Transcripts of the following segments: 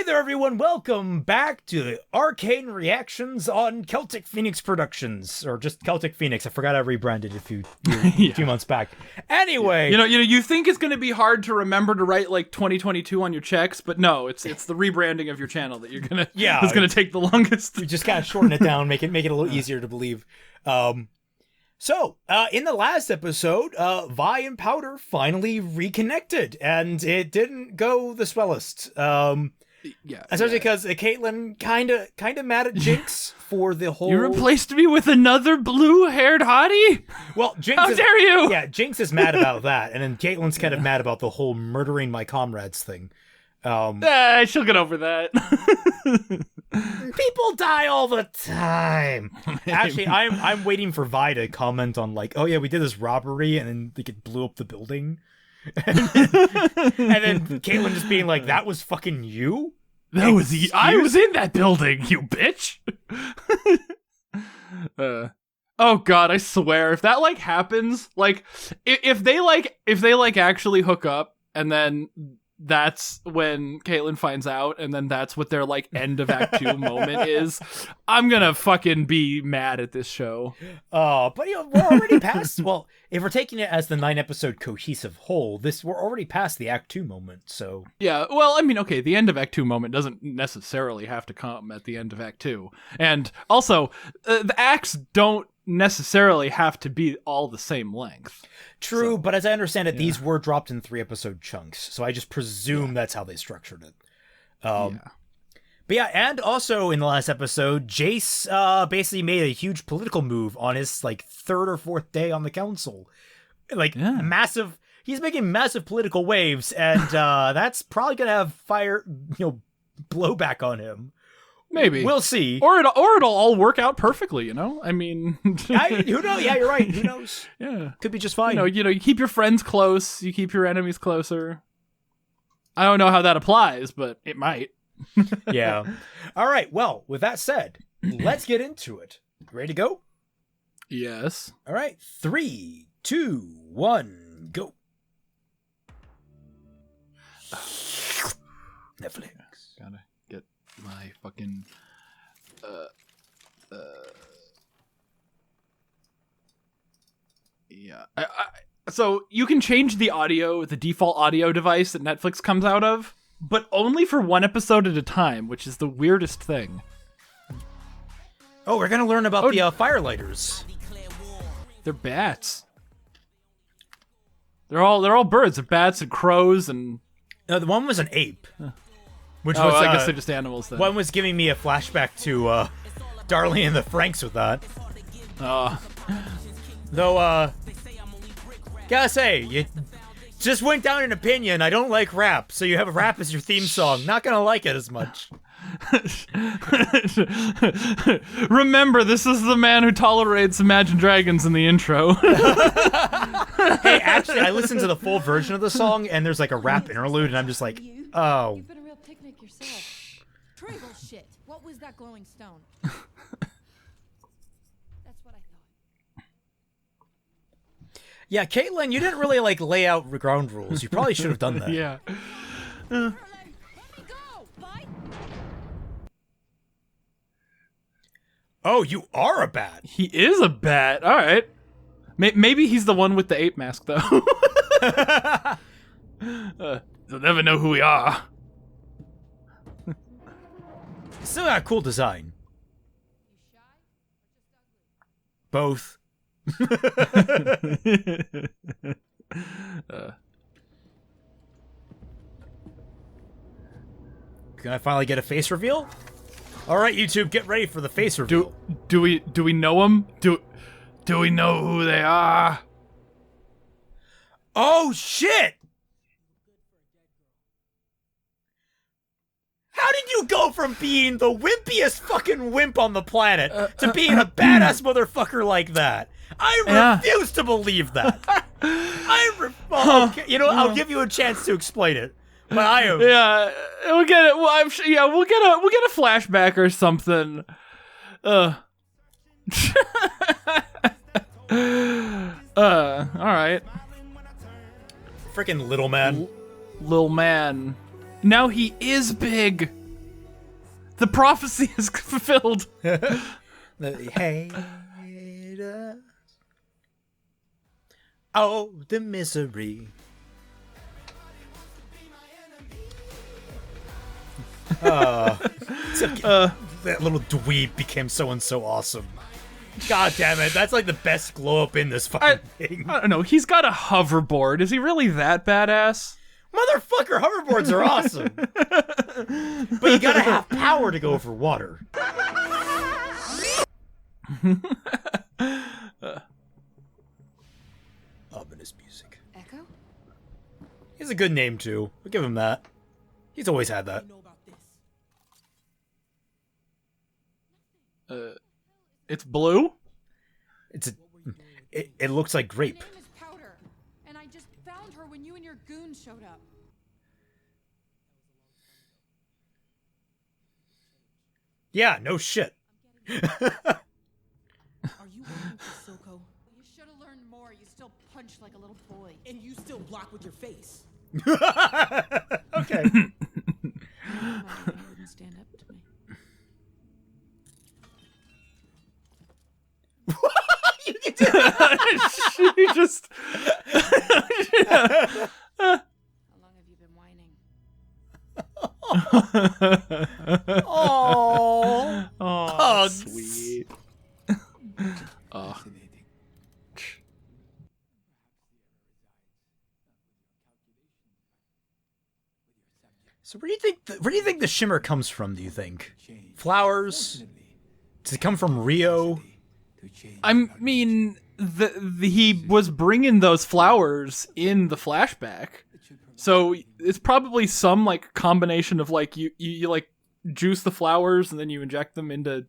there, everyone. Welcome back to Arcane Reactions on Celtic Phoenix Productions, or just Celtic Phoenix. I forgot I rebranded a few months back. Anyway, you think it's going to be hard to remember to write like 2022 on your checks, but no, it's the rebranding of your channel that you're gonna it's gonna take the longest. You just gotta shorten it down, make it a little easier to believe. So, in the last episode, Vi and Powder finally reconnected, and it didn't go the swellest. Especially because Caitlyn kind of mad at Jinx for the whole. You replaced me with another blue-haired hottie? Well, Jinx. How dare you? Yeah, Jinx is mad about that, and then Caitlyn's kind of mad about the whole murdering my comrades thing. She'll get over that. People die all the time. Actually, I'm waiting for Vi to comment on like, oh yeah, we did this robbery and then it blew up the building. and then Caitlyn just being like, that was fucking you? That was I was in that building, you bitch. Oh god, I swear, if that like happens, like if they actually hook up and then that's when Caitlyn finds out, and then that's what their like end of Act 2 moment is, I'm gonna fucking be mad at this show. But we're already past. Well, if we're taking it as the 9-episode cohesive whole, we're already past the Act 2 moment. So yeah, well, I mean, okay, the end of Act 2 moment doesn't necessarily have to come at the end of Act 2, and also the acts don't necessarily have to be all the same length. True, but as I understand it, these were dropped in 3-episode chunks, so I just presume that's how they structured it. But yeah, and also in the last episode, Jace basically made a huge political move on his like 3rd or 4th day on the council. Like massive, he's making massive political waves, and that's probably gonna have blowback on him. Maybe. We'll see. Or it'll all work out perfectly, I mean... who knows? Yeah, you're right. Who knows? Yeah. Could be just fine. You keep your friends close, you keep your enemies closer. I don't know how that applies, but it might. Yeah. All right, well, with that said, let's get into it. Ready to go? Yes. All right, 3, 2, 1, go. Netflix. Gotta get my fucking so you can change the default audio device that Netflix comes out of, but only for 1 episode at a time, which is the weirdest thing. Oh, we're gonna learn about the firelighters. They're bats. They're all birds. They're bats and crows and. No, the one was an ape. Which was, I guess they're just animals then. One was giving me a flashback to Darlie and the Franks with that. Though, gotta say, you just went down in opinion. I don't like rap, so you have rap as your theme song. Not gonna like it as much. Remember, this is the man who tolerates Imagine Dragons in the intro. Hey, actually, I listened to the full version of the song, and there's like a rap interlude, and I'm just like, oh. You've been a real picnic yourself. Triple shit. What was that glowing stone? That's what I thought. Yeah, Caitlyn, you didn't really like lay out ground rules. You probably should have done that. Yeah. Oh, you are a bat. He is a bat. All right. Maybe he's the one with the ape mask, though. They'll never know who we are. Still got a cool design. Both. Can I finally get a face reveal? All right, YouTube, get ready for the face reveal. Do we know them? Do we know who they are? Oh shit! How did you go from being the wimpiest fucking wimp on the planet to being a badass motherfucker like that? I refuse to believe that. I'll give you a chance to explain it. But I am. Yeah, we'll get it. Well, I'm sure. Yeah, we'll get a flashback or something. All right. Freaking little man. Little man. Now he is big. The prophecy is fulfilled. The hate us. Oh, the misery. That little dweeb became so and so awesome. God damn it, that's like the best glow up in this fucking thing. I don't know, he's got a hoverboard. Is he really that badass? Motherfucker, hoverboards are awesome. But you gotta have power to go over water. Ominous music. Ekko? He has a good name too. We'll give him that. He's always had that. It's blue? It looks like grape. Her name is Powder, and I just found her when you and your goons showed up. Yeah, no shit. Are you working for Silco? You should have learned more. You still punch like a little boy. And you still block with your face. Okay. You wouldn't stand up to me. She just... How long have you been whining? Oh, oh, sweet. Oh. So where do you think the shimmer comes from? Do you think flowers? Does it come from Rio? I mean, he was bringing those flowers in the flashback, so it's probably some like combination of like you like juice the flowers and then you inject them into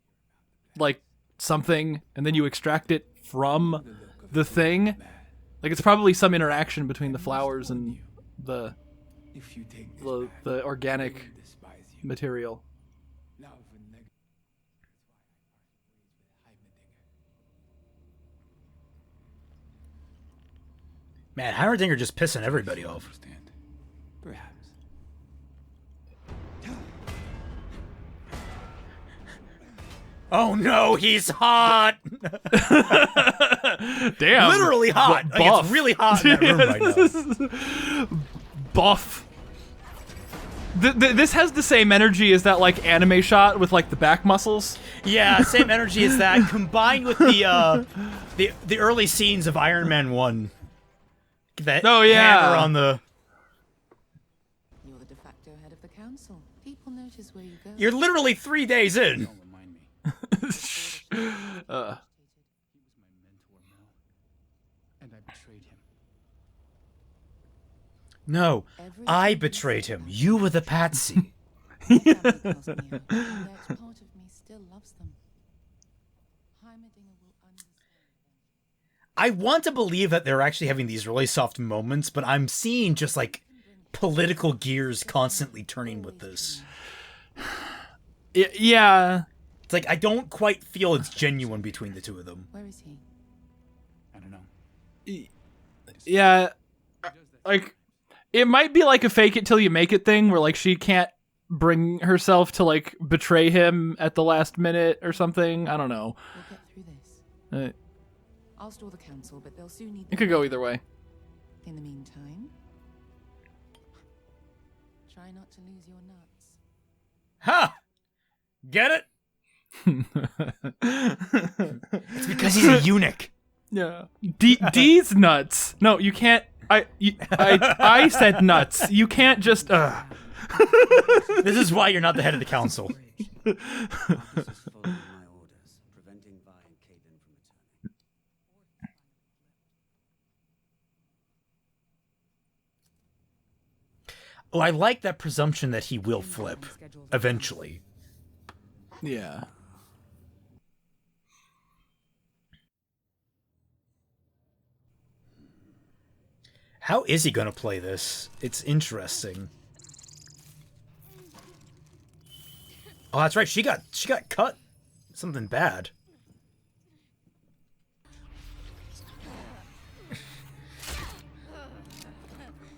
like something and then you extract it from the thing. Like it's probably some interaction between the flowers and the organic material. Man, Heimerdinger just pissing everybody off. Perhaps. Oh no, he's hot! Damn. Literally hot. Like, it's really hot in that room right now. Buff. This has the same energy as that like anime shot with like the back muscles. Yeah, same energy as that, combined with the early scenes of Iron Man 1. That hammer on the... You're the de facto head of the council. People notice where you go. You're literally 3 days in. Don't remind me. He was my mentor, Mel. And I betrayed him. No, I betrayed him. You were the patsy. Family calls me out. That part of me still loves them. Heimerdinger will understand. I want to believe that they're actually having these really soft moments, but I'm seeing just like political gears constantly turning with this. Yeah. It's like I don't quite feel it's genuine between the two of them. Where is he? I don't know. Yeah. Like, it might be like a fake it till you make it thing where like she can't bring herself to like betray him at the last minute or something. I don't know. We'll get through this. I'll store the council, but they'll soon need... It could go either way. In the meantime, try not to lose your nuts. Ha! Get it? It's because he's a eunuch. Yeah. D's nuts. No, you can't. I said nuts. You can't just. This is why you're not the head of the council. Oh, I like that presumption that he will flip eventually. Yeah. How is he gonna play this? It's interesting. Oh, that's right. She got cut. Something bad.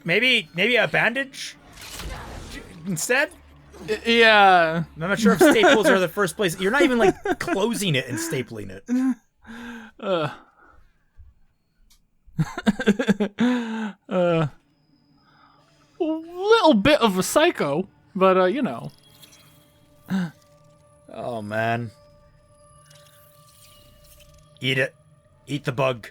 Maybe a bandage instead? Yeah. I'm not sure if staples are the first place. You're not even like closing it and stapling it. A little bit of a psycho, but you know. Oh man. Eat it. Eat the bug.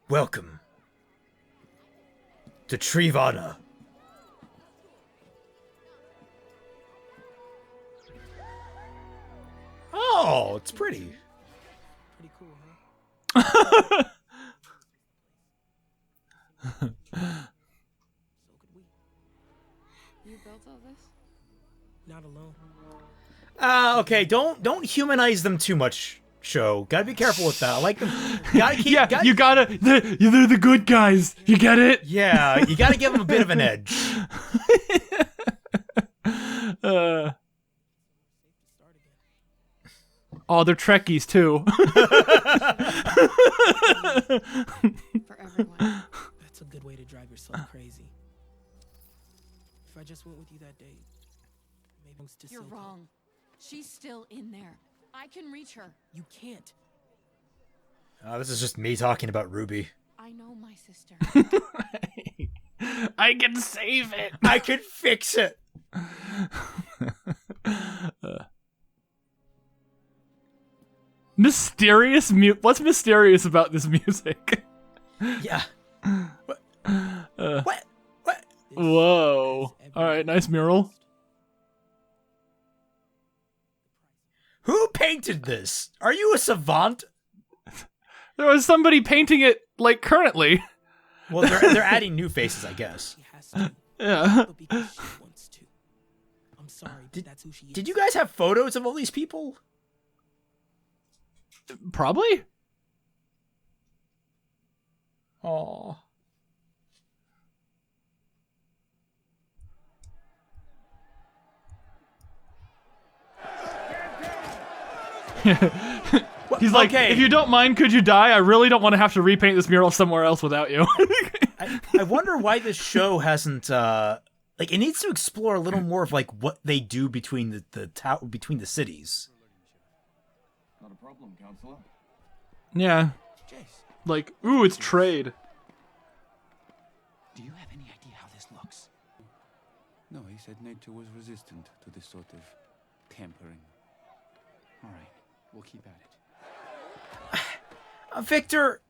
Welcome to Trivana. Oh, it's pretty. Pretty cool, huh? So could we. You built all this? Not alone. Okay, don't humanize them too much, show. Gotta be careful with that. I like them. Gotta keep. Yeah, you gotta. They're the good guys. You get it? Yeah, you gotta give them a bit of an edge. Oh, they're Trekkies too. For everyone. That's a good way to drive yourself crazy. If I just went with you that day, maybe it's to You're Silco. wrong. She's still in there. I can reach her. You can't. This is just me talking about RWBY. I know my sister. I can save it. I can fix it. Mysterious What's mysterious about this music? Yeah. What? What? Whoa. All right, nice mural. Who painted this? Are you a savant? There was somebody painting it like currently. Well, they're adding new faces, I guess. She has to, Yeah. but because she wants to. I'm sorry, but that's who she is. Did you guys have photos of all these people? Probably. Oh. He's like, okay. if you don't mind, could you die? I really don't want to have to repaint this mural somewhere else without you. I wonder why this show hasn't like it needs to explore a little more of like what they do between between the cities. Not a problem, Counselor. Yeah. Jace, Like, ooh, it's trade. do you have any idea how this looks? No, he said nature was resistant to this sort of tampering. All right, we'll keep at it. Victor.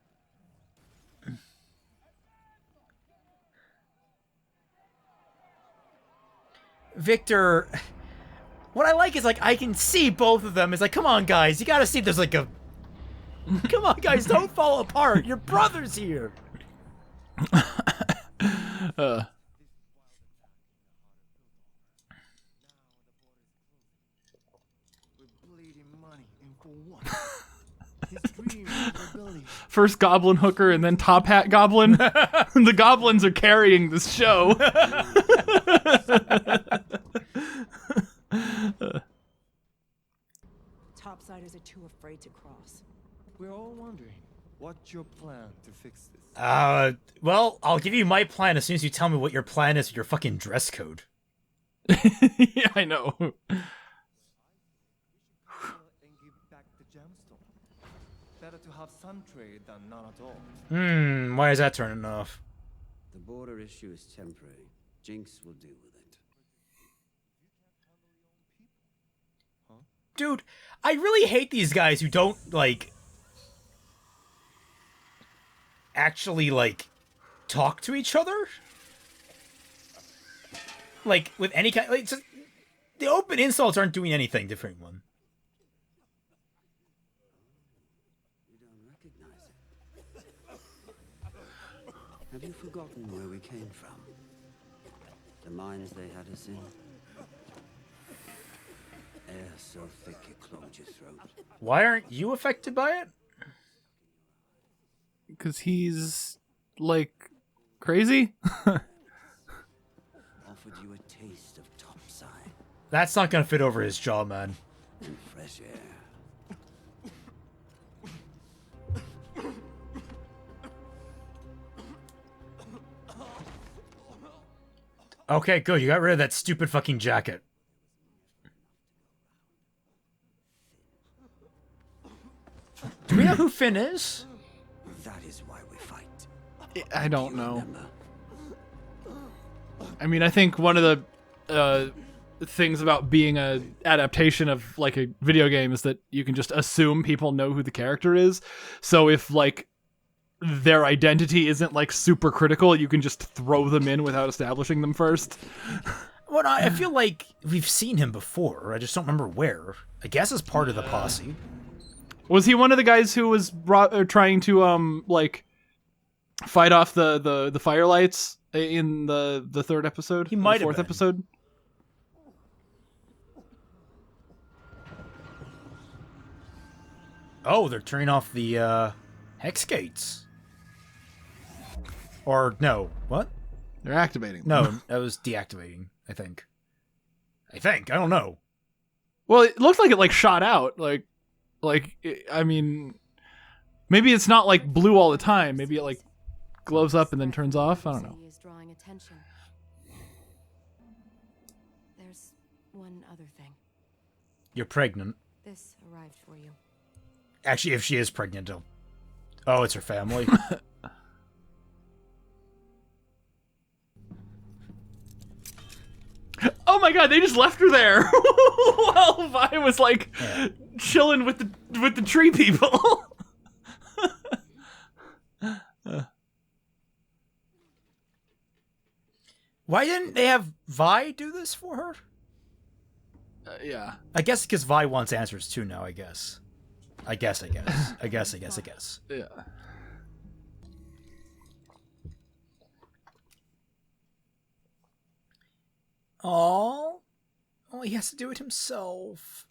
Victor, what I like is like I can see both of them. It's like, come on, guys, you gotta see. There's like a, come on, guys, don't fall apart. Your brother's here. First goblin hooker and then top hat goblin. The goblins are carrying this show. Topsiders are too afraid to cross. We're all wondering, what's your plan to fix this? Well, I'll give you my plan as soon as you tell me what your plan is with your fucking dress code. Yeah, I know. And give back the gemstone. Better to have some trade than none at all. Why is that turning off? The border issue is temporary. Jinx will deal with it. Dude, I really hate these guys who don't, like, actually, like, talk to each other. Like, with any kind, like, just, the open insults aren't doing anything different one. You don't recognize it. Have you forgotten where we came from? The mines they had us in? Air so thick it clogged your throat. Why aren't you affected by it? Because he's, like, crazy? Offered you a taste of topside That's not gonna fit over his jaw, man. and fresh air. Okay, good. You got rid of that stupid fucking jacket. Do we know who Finn is? That is why we fight. I don't know. I mean, I think one of the things about being a adaptation of like a video game is that you can just assume people know who the character is. So if like their identity isn't like super critical, you can just throw them in without establishing them first. Well, I feel like we've seen him before. I just don't remember where. I guess as part of the posse. Was he one of the guys who was trying to like fight off the firelights in the third episode? He might have fourth been. episode. Oh, they're turning off the hex gates. Or no, what? They're activating them. No, that was deactivating, I think. I don't know. Well, it looked like it like shot out. I mean, maybe it's not like blue all the time. Maybe it like glows up and then turns off. I don't know. Is drawing attention. There's one other thing. You're pregnant. This arrived for you. Actually, if she is pregnant, oh, it's her family. Oh my god, they just left her there while Vi was like chilling with the tree people. Why didn't they have Vi do this for her? Yeah. I guess because Vi wants answers too now, I guess. I guess. Yeah. Oh, he has to do it himself.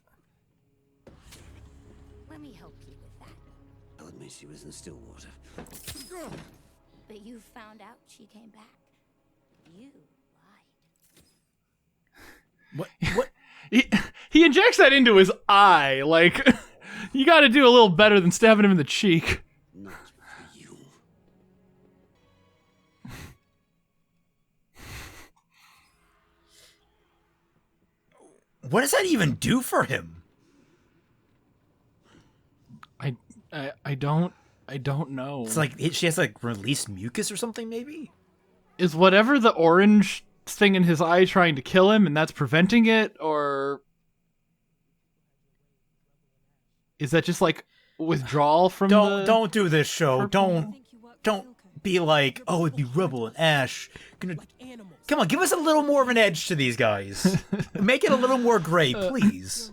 Let me help you with that. Told me she was in Stillwater. But you found out she came back. You lied. What? He injects that into his eye. Like, you got to do a little better than stabbing him in the cheek. Not for you. What does that even do for him? I don't know. It's like she has like released mucus or something, maybe? Is whatever the orange thing in his eye trying to kill him and that's preventing it, or is that just like withdrawal from don't do this show. Don't be like, oh, it'd be Rubble and Ash. Come on, give us a little more of an edge to these guys. Make it a little more gray, please.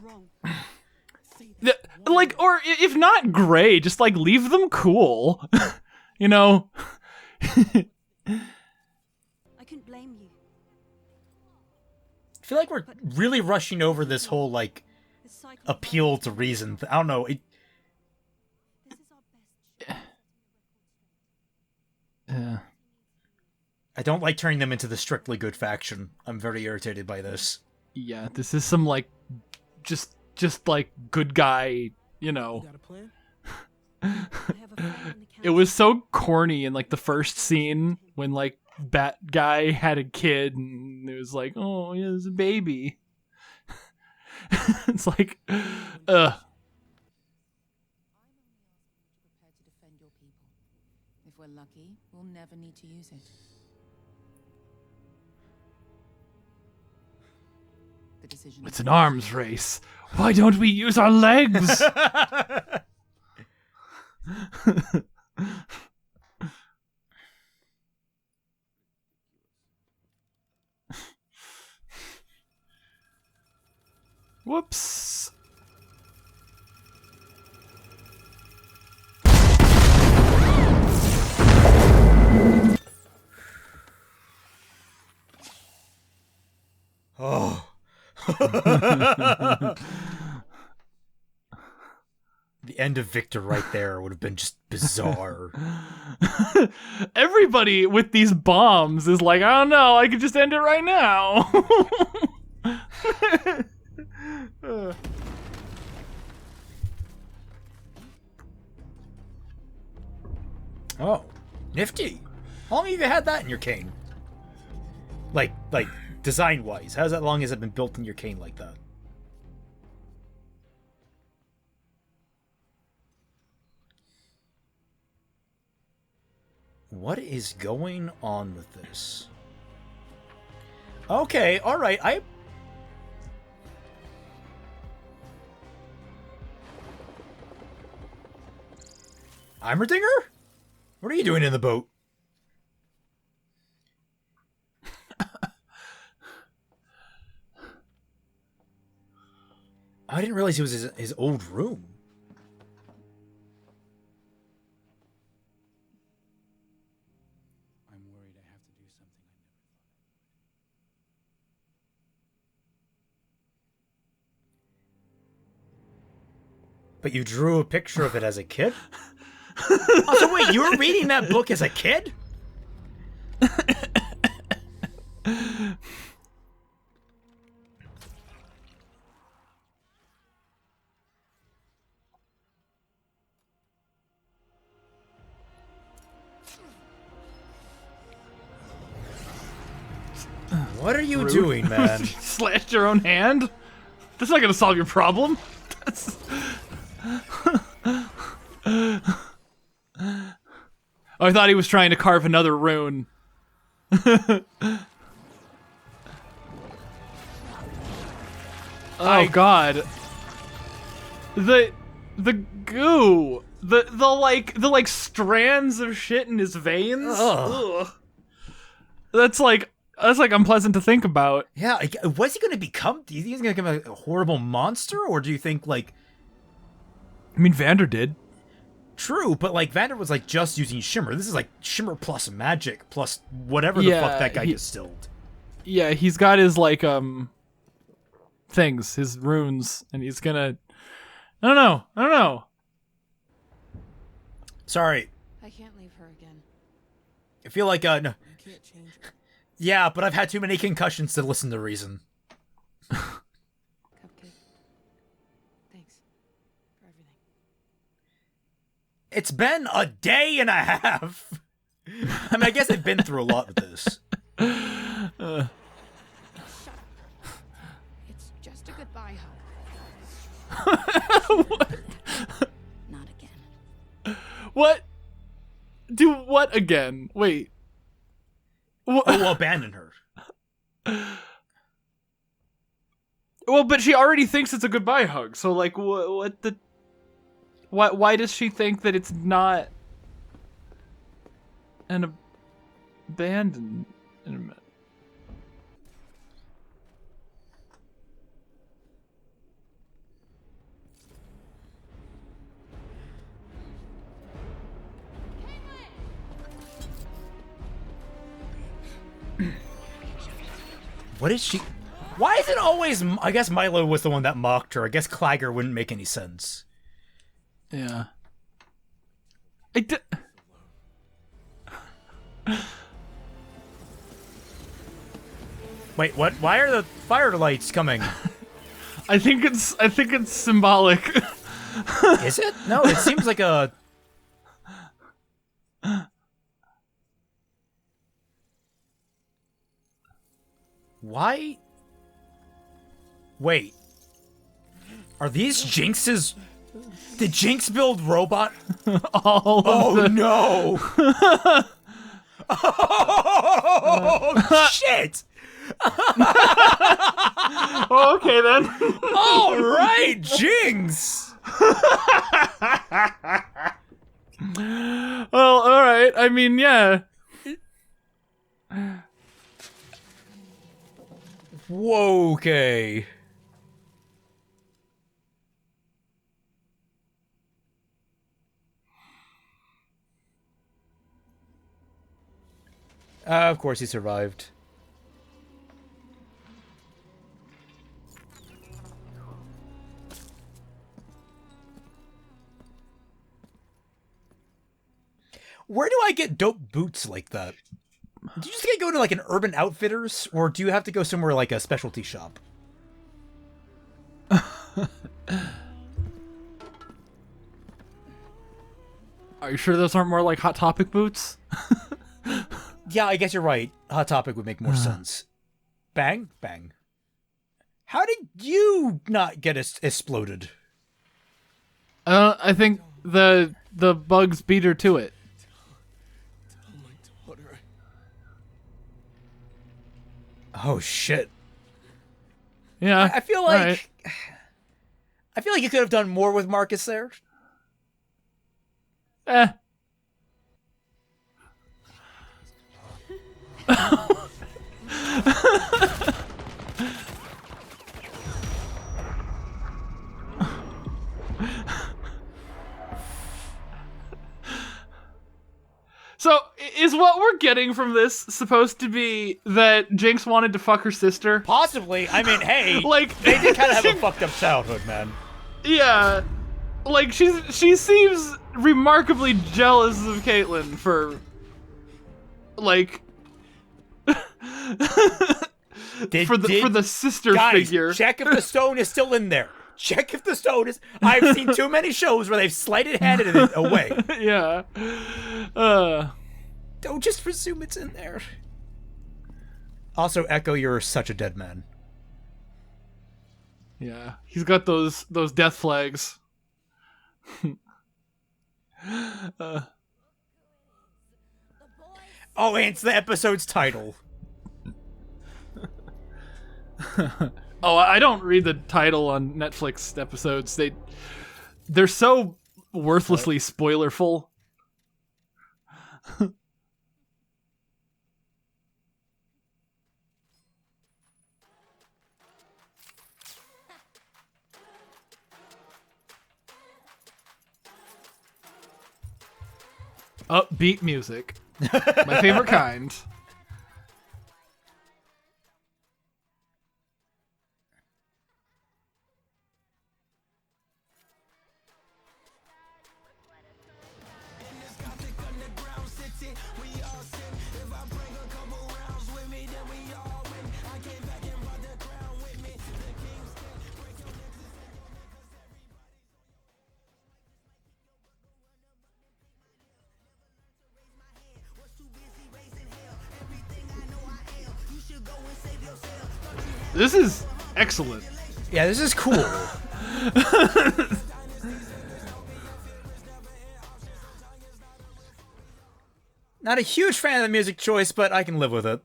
Like, or if not gray, just like leave them cool. You know? I couldn't blame you. I feel like we're really rushing over this whole like appeal to reason. I don't know. I don't like turning them into the strictly good faction. I'm very irritated by this. Yeah, this is some like just like good guy, you know. It was so corny in like the first scene when like Bat Guy had a kid and it was like, oh, he has a baby. It's like, If we're lucky, we'll never need to use it. The decision. It's an arms race. Why don't we use our legs? Whoops. Oh. The end of Victor right there would have been just bizarre. Everybody with these bombs is like, I don't know, I could just end it right now. Oh, nifty. How long have you had that in your cane? Like, Like, design-wise, how long has it been built in your cane like that? What is going on with this? Okay, alright, Heimerdinger? What are you doing in the boat? I didn't realize it was his old room. I'm worried I have to do something I never thought. But you drew a picture of it as a kid? Oh, so wait, you were reading that book as a kid? What are you doing, man? Slashed your own hand? That's not gonna solve your problem. That's... Oh, I thought he was trying to carve another rune. Oh god. The goo. The like strands of shit in his veins. Ugh. That's like unpleasant to think about. Yeah, what's he gonna become? Do you think he's gonna become a horrible monster, or do you think like? I mean, Vander did. True, but like Vander was like just using Shimmer. This is like Shimmer plus magic plus whatever the fuck that guy distilled. Yeah, he's got his like things, his runes, and he's gonna. I don't know. Sorry. I can't leave her again. I feel like no. You can't change her. Yeah, but I've had too many concussions to listen to reason. Cupcake. Thanks for everything. It's been a day and a half. I mean, I guess I've been through a lot with this. Shut up. It's just a goodbye hug. Not again. What? Do what again? Wait. Oh, abandon her. Well, but she already thinks it's a goodbye hug. So, like, what the? Why does she think that it's not an abandonment? What is she? Why is it always? I guess Milo was the one that mocked her. I guess Clagger wouldn't make any sense. Yeah. Wait, what? Why are the fire lights coming? I think it's symbolic. Is it? No, it seems like a. Why? Wait. Are these Jinxes? Did Jinx build robot? Oh no! Oh shit! Okay then. All right, Jinx. Well, all right. I mean, yeah. Whoa, okay. Of course he survived. Where do I get dope boots like that? Do you just get to go to like an Urban Outfitters, or do you have to go somewhere like a specialty shop? Are you sure those aren't more like Hot Topic boots? Yeah, I guess you're right. Hot Topic would make more sense. Bang, bang. How did you not get exploded? I think the bugs beat her to it. Oh shit. Yeah. I feel like I feel like you could have done more with Marcus there. So, is what we're getting from this supposed to be that Jinx wanted to fuck her sister? Possibly. I mean, hey, like they did kind of have a fucked up childhood, man. Yeah, like she seems remarkably jealous of Caitlyn for, like, for the sister figure. Check if the stone is still in there. Check if the stone is. I've seen too many shows where they've sleight-handed it away. Yeah. Don't just presume it's in there. Also, Ekko, you're such a dead man. Yeah, he's got those death flags. Oh, and it's the episode's title. Oh, I don't read the title on Netflix episodes. They're so worthlessly spoilerful. Upbeat music. My favorite kind. This is excellent. Yeah, this is cool. Not a huge fan of the music choice, but I can live with it.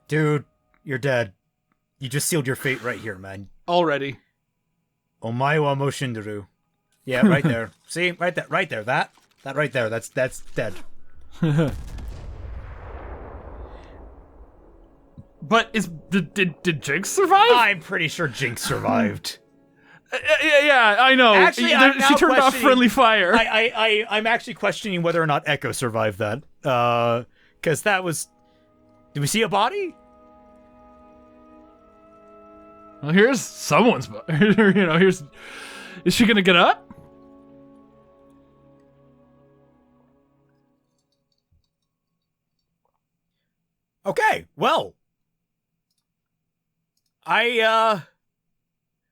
Dude, you're dead. You just sealed your fate right here, man. Already. Omae wa mo shinderu. Yeah, right there. See? Right there. That right there. That's dead. But did Jinx survive? I'm pretty sure Jinx survived. Yeah, I know. Actually, she turned off friendly fire. I'm actually questioning whether or not Ekko survived that. Because that was... Did we see a body? Well, here's someone's body. Is she gonna get up? Okay, well. I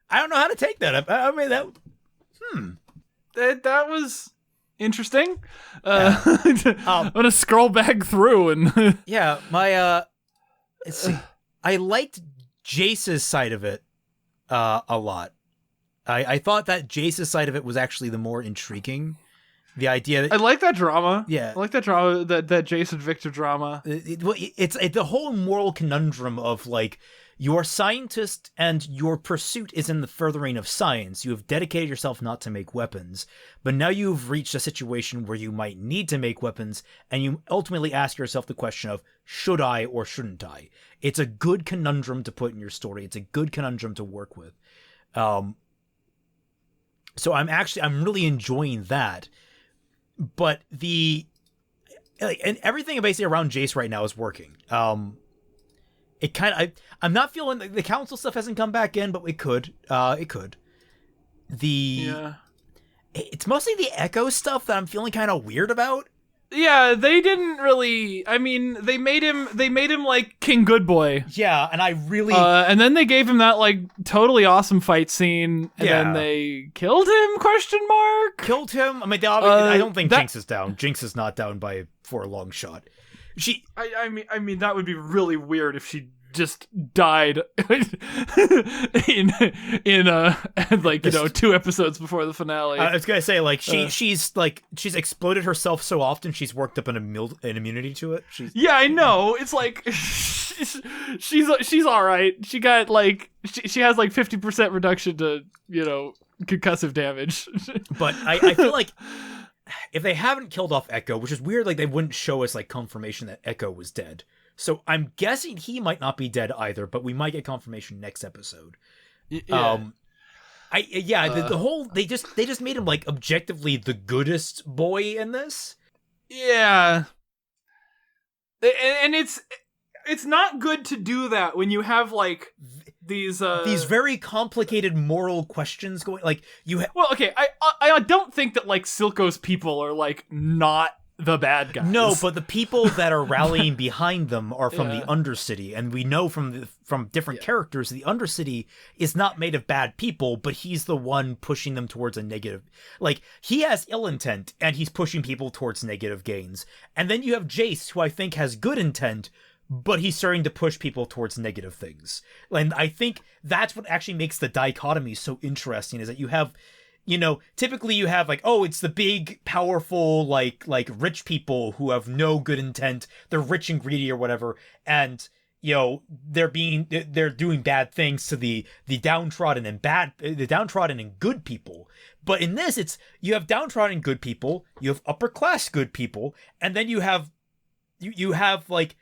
don't know how to take that. I mean, that... That was interesting. I'm gonna scroll back through and... Yeah, my, let's see. I liked Jace's side of it a lot. I thought that Jace's side of it was actually the more intriguing. The idea that... I like that drama. Yeah. I like that drama, that Jace and Victor drama. It's the whole moral conundrum of, like, you're a scientist and your pursuit is in the furthering of science. You have dedicated yourself not to make weapons, but now you've reached a situation where you might need to make weapons, and you ultimately ask yourself the question of, should I or shouldn't I? It's a good conundrum to put in your story. It's a good conundrum to work with. So I'm really enjoying that. But and everything basically around Jace right now is working. It kind of, I'm not feeling the council stuff hasn't come back in, but it could. It's mostly the Ekko stuff that I'm feeling kind of weird about. Yeah, they didn't really. I mean, they made him like King Good Boy. Yeah, and I really. And then they gave him that like totally awesome fight scene, and then they killed him? Question mark. Killed him. I mean, I don't think Jinx is down. Jinx is not down for a long shot. I mean, that would be really weird if she just died in like, you know, 2 episodes before the finale. I was gonna say, like, she's exploded herself so often she's worked up an immunity to it. Yeah, I know. It's like she's all right. She got like she has like 50% reduction to, you know, concussive damage. But I feel like if they haven't killed off Ekko, which is weird, like they wouldn't show us like confirmation that Ekko was dead. So I'm guessing he might not be dead either, but we might get confirmation next episode. Yeah. The whole they just made him like objectively the goodest boy in this. Yeah. And it's not good to do that when you have like these very complicated moral questions going. Like well, okay, I don't think that like Silco's people are like not the bad guys. No, but the people that are rallying behind them are from the Undercity, and we know from different characters the Undercity is not made of bad people, but he's the one pushing them towards a negative. Like, he has ill intent, and he's pushing people towards negative gains. And then you have Jace, who I think has good intent, but he's starting to push people towards negative things. And I think that's what actually makes the dichotomy so interesting, is that you have, you know, typically you have like, oh, it's the big, powerful, like rich people who have no good intent. They're rich and greedy or whatever. And, you know, they're doing bad things to the downtrodden and good people. But in this, you have downtrodden good people, you have upper class good people, and then you have like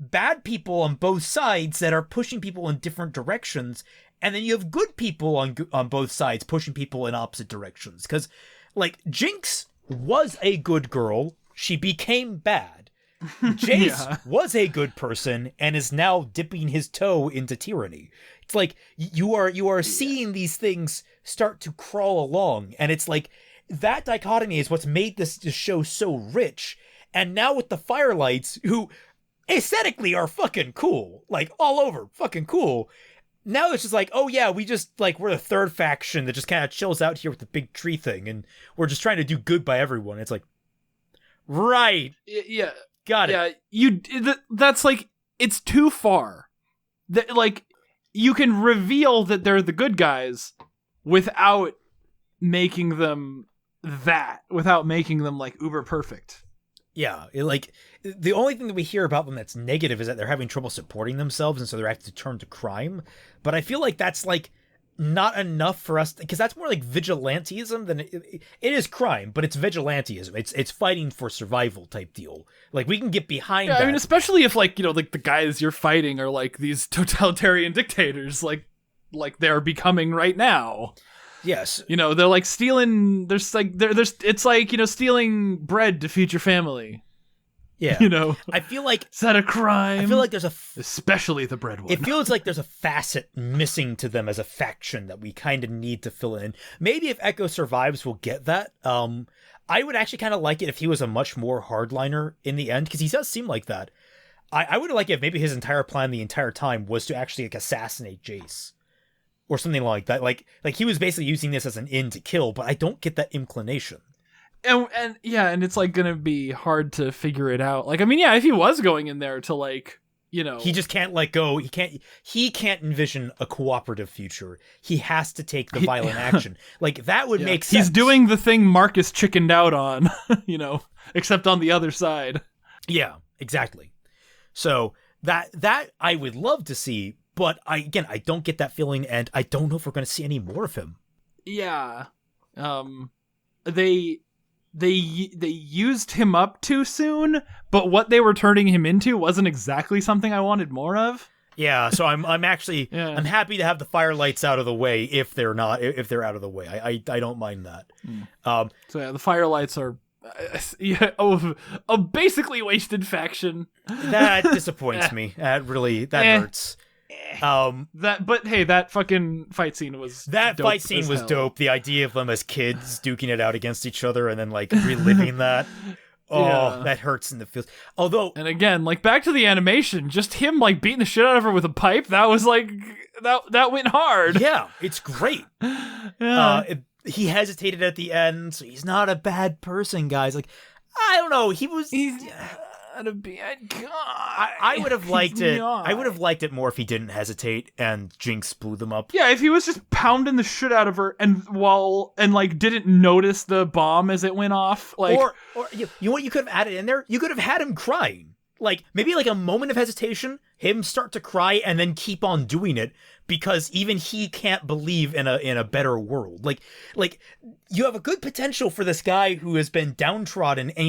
bad people on both sides that are pushing people in different directions. And then you have good people on both sides pushing people in opposite directions. Because, like, Jinx was a good girl. She became bad. Jace was a good person and is now dipping his toe into tyranny. It's like you are seeing these things start to crawl along. And it's like that dichotomy is what's made this show so rich. And now with the Firelights, who aesthetically are fucking cool, like all over fucking cool. Now it's just like, oh yeah, we're the third faction that just kind of chills out here with the big tree thing, and we're just trying to do good by everyone. It's like, right. Yeah. Got it. Yeah, that's like, it's too far. That, like, you can reveal that they're the good guys without making them like uber perfect. Yeah, the only thing that we hear about them that's negative is that they're having trouble supporting themselves, and so they're having to turn to crime. But I feel like that's like not enough for us, because that's more like vigilantism than it is crime, but it's vigilantism. It's fighting for survival type deal. Like, we can get behind that. I mean, especially if, like, you know, like the guys you're fighting are like these totalitarian dictators, like they're becoming right now. Yes. You know, they're like stealing, it's like, you know, stealing bread to feed your family. Yeah. You know, I feel like, is that a crime? I feel like there's especially the bread one. It feels like there's a facet missing to them as a faction that we kind of need to fill in. Maybe if Ekko survives, we'll get that. I would actually kind of like it if he was a much more hardliner in the end, because he does seem like that. I would like it if maybe his entire plan the entire time was to actually like assassinate Jace. Or something like that. Like he was basically using this as an in to kill, but I don't get that inclination. And it's like gonna be hard to figure it out. Like, I mean, yeah, if he was going in there to, like, you know, he just can't let go. He can't envision a cooperative future. He has to take the violent action. Like, that would make sense. He's doing the thing Marcus chickened out on, you know, except on the other side. Yeah, exactly. So that I would love to see. But I don't get that feeling, and I don't know if we're going to see any more of him. Yeah, they used him up too soon, but what they were turning him into wasn't exactly something I wanted more of. Yeah, so I'm actually I'm happy to have the Firelights out of the way if they're out of the way. I don't mind that. So yeah, the Firelights yeah, a basically wasted faction. That disappoints me. That hurts. But hey, that fucking fight scene was dope. Fight scene was dope. The idea of them as kids duking it out against each other and then like reliving that. Oh, that hurts in the feels. Although, and again, like back to the animation, just him like beating the shit out of her with a pipe. That was like that went hard. Yeah, it's great. He hesitated at the end, so he's not a bad person, guys. Like, I don't know. He's not a bad guy. I would have liked it. I would have liked it more if he didn't hesitate and Jinx blew them up. Yeah, if he was just pounding the shit out of her and like didn't notice the bomb as it went off, like, or you know what you could have added in there? You could have had him crying. Like, maybe like a moment of hesitation, him start to cry and then keep on doing it because even he can't believe in a better world. Like you have a good potential for this guy who has been downtrodden and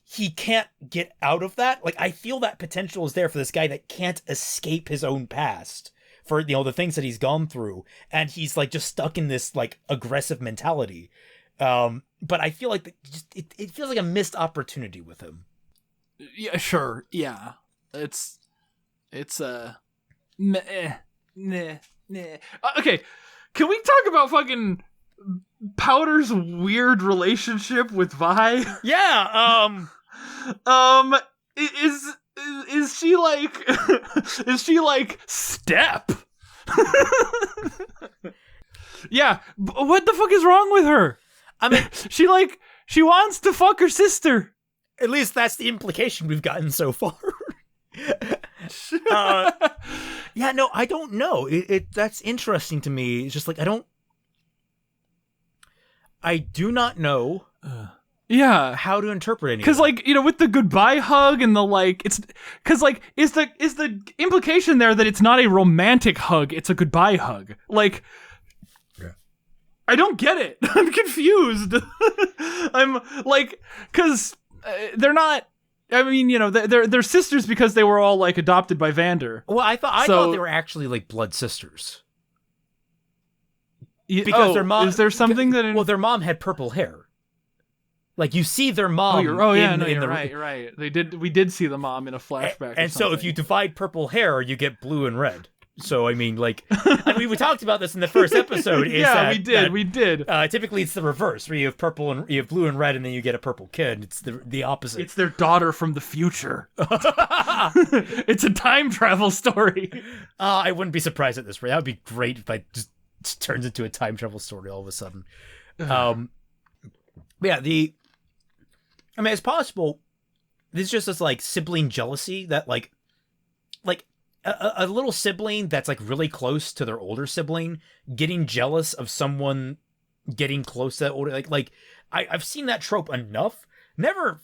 he can't get out of that. Like, I feel that potential is there for this guy that can't escape his own past for, you know, the things that he's gone through. And he's like just stuck in this like aggressive mentality. But I feel like it feels like a missed opportunity with him. Yeah, sure. Yeah. It's okay. Can we talk about fucking Powder's weird relationship with Vi? Yeah. Is she like Step? Yeah. What the fuck is wrong with her? I mean, she wants to fuck her sister. At least that's the implication we've gotten so far. Yeah, no, I don't know. That's interesting to me. It's just like, I do not know. How to interpret it. Because, like, you know, with the goodbye hug and the, like, it's... Because, like, is the implication there that it's not a romantic hug, it's a goodbye hug? Like... Yeah. I don't get it. I'm confused. I'm, like... Because they're not... I mean, you know, they're sisters because they were all, like, adopted by Vander. Well, I thought they were actually, like, blood sisters. Because their mom... Is there something that... Well, their mom had purple hair. Like, you see their mom. You're right. We did see the mom in a flashback. And so if you divide purple hair, you get blue and red. So, I mean, like, we talked about this in the first episode. We did. Typically, it's the reverse, where you have you have blue and red, and then you get a purple kid. It's the opposite. It's their daughter from the future. It's a time travel story. I wouldn't be surprised at this rate. That would be great if it just turns into a time travel story all of a sudden. Yeah, I mean, it's possible. This is just this, like, sibling jealousy that, like a little sibling that's, like, really close to their older sibling getting jealous of someone getting close to that older, like I've seen that trope enough. Never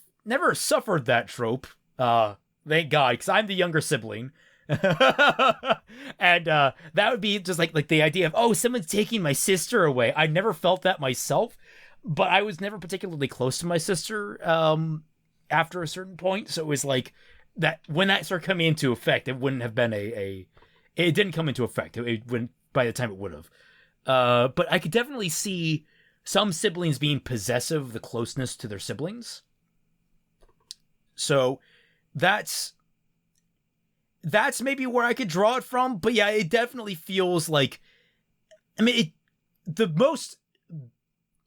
suffered that trope. Thank God, because I'm the younger sibling. And that would be just like the idea of, oh, someone's taking my sister away. I never felt that myself. But I was never particularly close to my sister after a certain point, so it was like that when that started coming into effect, it wouldn't have been it didn't come into effect. It wouldn't by the time it would have. But I could definitely see some siblings being possessive of the closeness to their siblings. So that's maybe where I could draw it from. But yeah, it definitely feels like, I mean, the most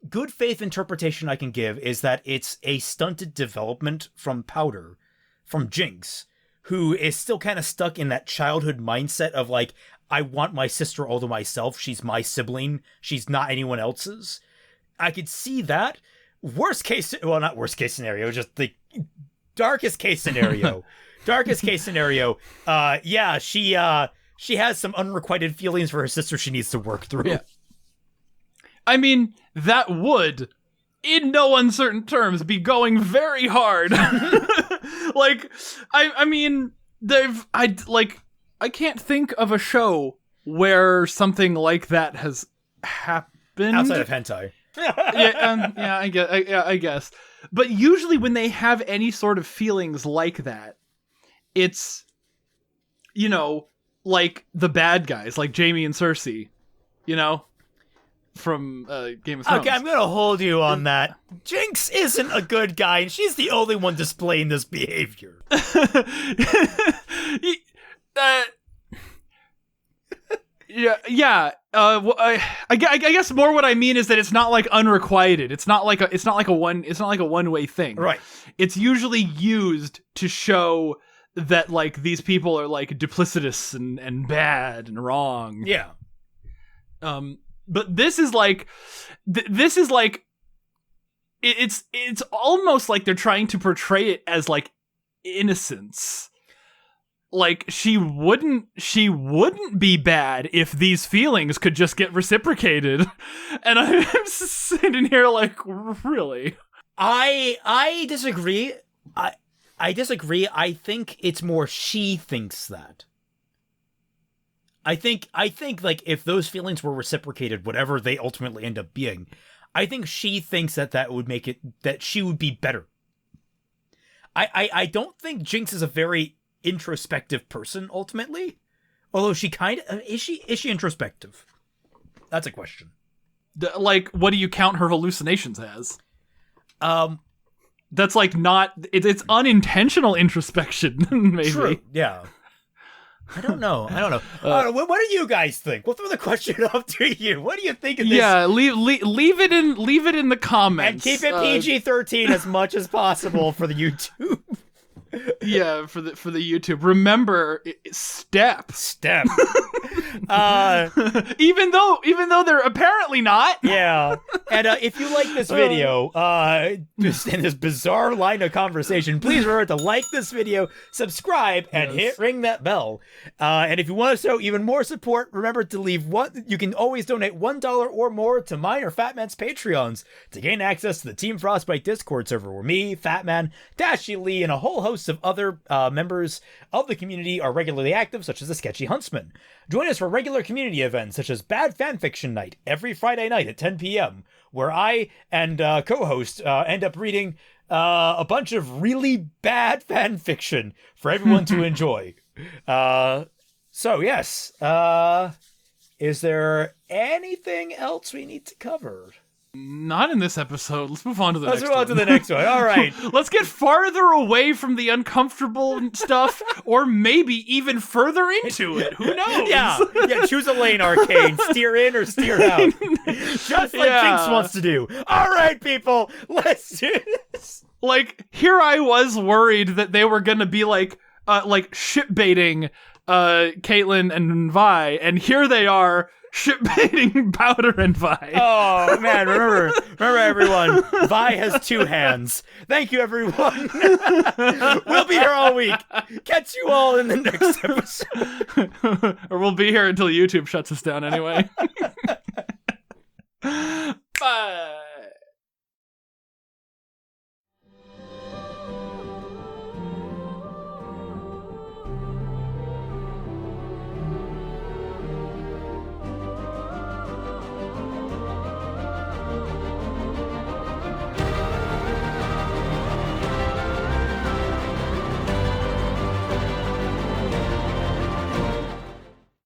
good faith interpretation I can give is that it's a stunted development from Powder, from Jinx, who is still kind of stuck in that childhood mindset of, like, I want my sister all to myself. She's my sibling. She's not anyone else's. I could see that. Not worst case scenario, just the darkest case scenario. Yeah, she has some unrequited feelings for her sister she needs to work through. Yeah. I mean, that would, in no uncertain terms, be going very hard. Like, I mean, I can't think of a show where something like that has happened. Outside of hentai. I guess. But usually when they have any sort of feelings like that, it's, you know, like the bad guys, like Jaime and Cersei, you know? Game of Thrones. Okay, I'm gonna hold you on that. Jinx isn't a good guy, and she's the only one displaying this behavior. Yeah. I guess more what I mean is that it's not like unrequited. It's not like a one-way thing. Right. It's usually used to show that like these people are like duplicitous and bad and wrong. Yeah. But this is like it's almost like they're trying to portray it as like innocence. Like she wouldn't be bad if these feelings could just get reciprocated. And I'm sitting here like, really? I disagree. I disagree. I think it's more she thinks that. I think like if those feelings were reciprocated, whatever they ultimately end up being, I think she thinks that would make it that she would be better. I don't think Jinx is a very introspective person ultimately, although she kind of is she introspective? That's a question. Like, what do you count her hallucinations as? That's like not it's unintentional introspection. Maybe. True. Yeah. I don't know. What do you guys think? We'll throw the question up to you. What do you think of this? Yeah, leave it in the comments. And keep it PG-13 as much as possible for the YouTube. Yeah, for the YouTube. Remember, step. Even though they're apparently not. Yeah. And if you like this video, just in this bizarre line of conversation, please remember to like this video, subscribe, and ring that bell. And if you want to show even more support, remember to leave you can always donate $1 or more to mine or Fatman's Patreons to gain access to the Team Frostbite Discord server where me, Fatman, Dashy Lee, and a whole host of other members of the community are regularly active, such as the Sketchy Huntsman. Join us for regular community events such as Bad Fanfiction Night every Friday night at 10 p.m., where I and co-host end up reading a bunch of really bad fanfiction for everyone to enjoy. So yes, is there anything else we need to cover? Not in this episode. Let's move on to the next one. Let's move on to the next one. All right. Let's get farther away from the uncomfortable stuff, or maybe even further into it. Who knows? Yeah, choose a lane, Arcane. Steer in or steer out. Just like Jinx wants to do. All right, people. Let's do this. Like, here I was worried that they were going to be like ship baiting Caitlyn and Vi, and here they are ship baiting Powder and Vi. Oh man, remember everyone, Vi has two hands. Thank you, everyone. We'll be here all week. Catch you all in the next episode. Or we'll be here until YouTube shuts us down anyway. Bye.